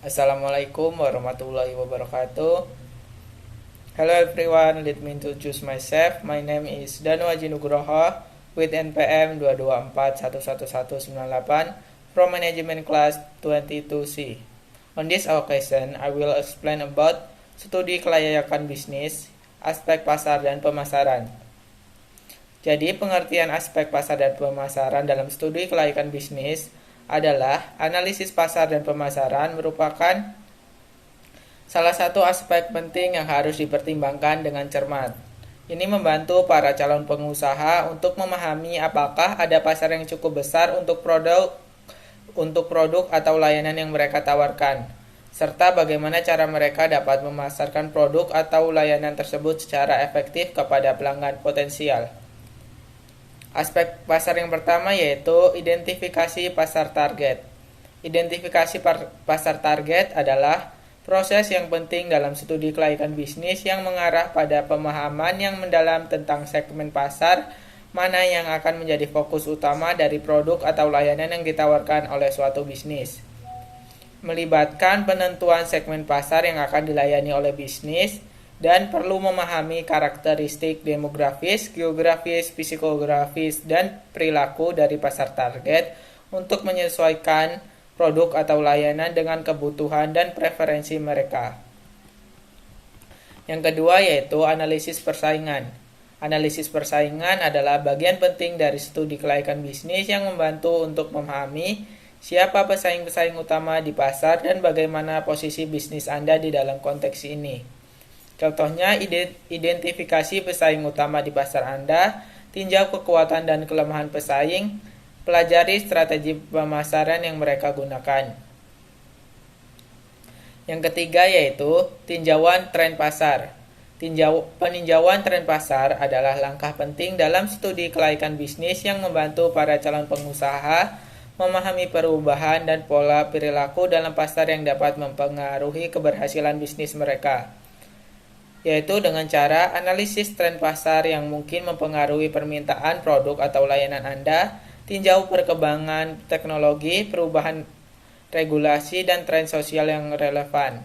Assalamualaikum warahmatullahi wabarakatuh. Hello everyone, let me introduce myself. My name is Danu Aji Nugroho with NPM 224111198 from Management Class 22C. On this occasion, I will explain about studi kelayakan bisnis, aspek pasar dan pemasaran. Jadi, pengertian aspek pasar dan pemasaran dalam studi kelayakan bisnis adalah analisis pasar dan pemasaran merupakan salah satu aspek penting yang harus dipertimbangkan dengan cermat. Ini membantu para calon pengusaha untuk memahami apakah ada pasar yang cukup besar untuk produk atau layanan yang mereka tawarkan, serta bagaimana cara mereka dapat memasarkan produk atau layanan tersebut secara efektif kepada pelanggan potensial. Aspek pasar yang pertama yaitu identifikasi pasar target. Identifikasi pasar target adalah proses yang penting dalam studi kelayakan bisnis yang mengarah pada pemahaman yang mendalam tentang segmen pasar mana yang akan menjadi fokus utama dari produk atau layanan yang ditawarkan oleh suatu bisnis. Melibatkan penentuan segmen pasar yang akan dilayani oleh bisnis dan perlu memahami karakteristik demografis, geografis, psikografis, dan perilaku dari pasar target untuk menyesuaikan produk atau layanan dengan kebutuhan dan preferensi mereka. Yang kedua yaitu analisis persaingan. Analisis persaingan adalah bagian penting dari studi kelayakan bisnis yang membantu untuk memahami siapa pesaing-pesaing utama di pasar dan bagaimana posisi bisnis Anda di dalam konteks ini. Contohnya, identifikasi pesaing utama di pasar Anda, tinjau kekuatan dan kelemahan pesaing, pelajari strategi pemasaran yang mereka gunakan. Yang ketiga yaitu tinjauan tren pasar. Peninjauan tren pasar adalah langkah penting dalam studi kelayakan bisnis yang membantu para calon pengusaha memahami perubahan dan pola perilaku dalam pasar yang dapat mempengaruhi keberhasilan bisnis mereka, yaitu dengan cara analisis tren pasar yang mungkin mempengaruhi permintaan produk atau layanan Anda, tinjau perkembangan teknologi, perubahan regulasi, dan tren sosial yang relevan.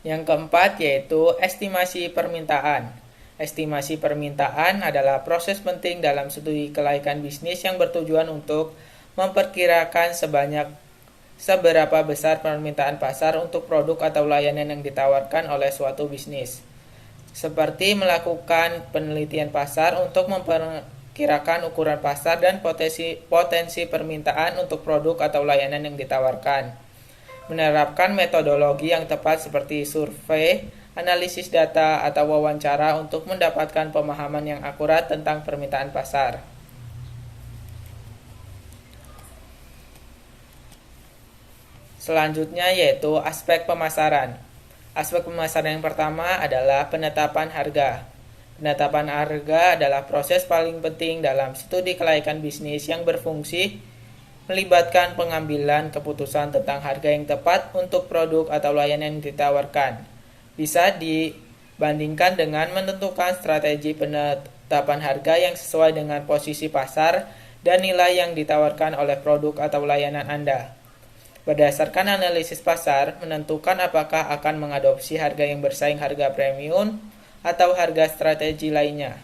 Yang keempat yaitu estimasi permintaan. Estimasi permintaan adalah proses penting dalam studi kelayakan bisnis yang bertujuan untuk memperkirakan seberapa besar permintaan pasar untuk produk atau layanan yang ditawarkan oleh suatu bisnis. Seperti melakukan penelitian pasar untuk memperkirakan ukuran pasar dan potensi permintaan untuk produk atau layanan yang ditawarkan. Menerapkan metodologi yang tepat seperti survei, analisis data, atau wawancara untuk mendapatkan pemahaman yang akurat tentang permintaan pasar. Selanjutnya yaitu aspek pemasaran. Aspek pemasaran yang pertama adalah penetapan harga. Penetapan harga adalah proses paling penting dalam studi kelayakan bisnis yang berfungsi melibatkan pengambilan keputusan tentang harga yang tepat untuk produk atau layanan yang ditawarkan. Bisa dibandingkan dengan menentukan strategi penetapan harga yang sesuai dengan posisi pasar dan nilai yang ditawarkan oleh produk atau layanan Anda. Berdasarkan analisis pasar, menentukan apakah akan mengadopsi harga yang bersaing harga premium atau harga strategi lainnya.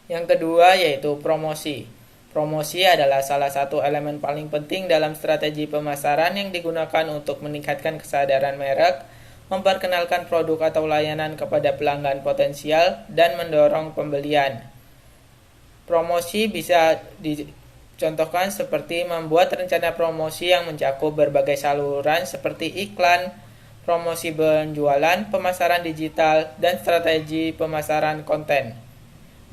Yang kedua yaitu promosi. Promosi adalah salah satu elemen paling penting dalam strategi pemasaran yang digunakan untuk meningkatkan kesadaran merek, memperkenalkan produk atau layanan kepada pelanggan potensial, dan mendorong pembelian. Promosi bisa dicontohkan seperti membuat rencana promosi yang mencakup berbagai saluran seperti iklan, promosi penjualan, pemasaran digital, dan strategi pemasaran konten.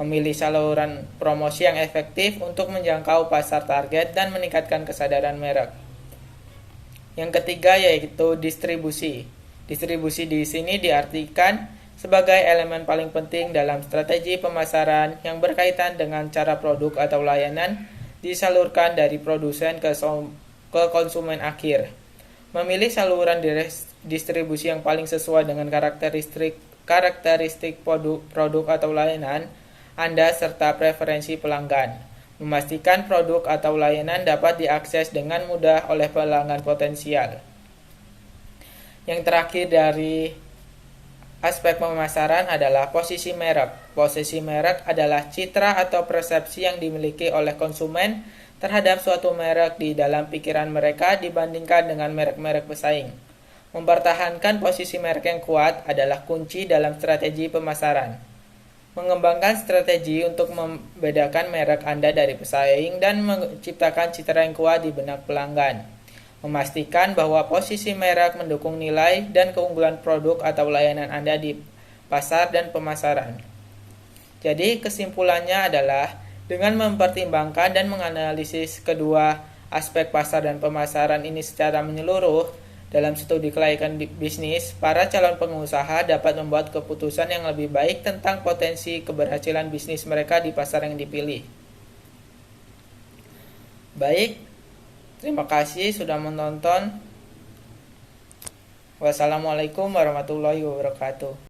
Memilih saluran promosi yang efektif untuk menjangkau pasar target dan meningkatkan kesadaran merek. Yang ketiga yaitu distribusi. Distribusi di sini diartikan sebagai elemen paling penting dalam strategi pemasaran yang berkaitan dengan cara produk atau layanan disalurkan dari produsen ke konsumen akhir. Memilih saluran distribusi yang paling sesuai dengan karakteristik produk atau layanan Anda serta preferensi pelanggan. memastikan produk atau layanan dapat diakses dengan mudah oleh pelanggan potensial. Yang terakhir dari aspek pemasaran adalah posisi merek. Posisi merek adalah citra atau persepsi yang dimiliki oleh konsumen terhadap suatu merek di dalam pikiran mereka dibandingkan dengan merek-merek pesaing. Mempertahankan posisi merek yang kuat adalah kunci dalam strategi pemasaran. Mengembangkan strategi untuk membedakan merek Anda dari pesaing dan menciptakan citra yang kuat di benak pelanggan. Memastikan bahwa posisi merek mendukung nilai dan keunggulan produk atau layanan Anda di pasar dan pemasaran. Jadi kesimpulannya adalah dengan mempertimbangkan dan menganalisis kedua aspek pasar dan pemasaran ini secara menyeluruh, dalam studi kelayakan bisnis, para calon pengusaha dapat membuat keputusan yang lebih baik tentang potensi keberhasilan bisnis mereka di pasar yang dipilih. Baik, terima kasih sudah menonton. Wassalamualaikum warahmatullahi wabarakatuh.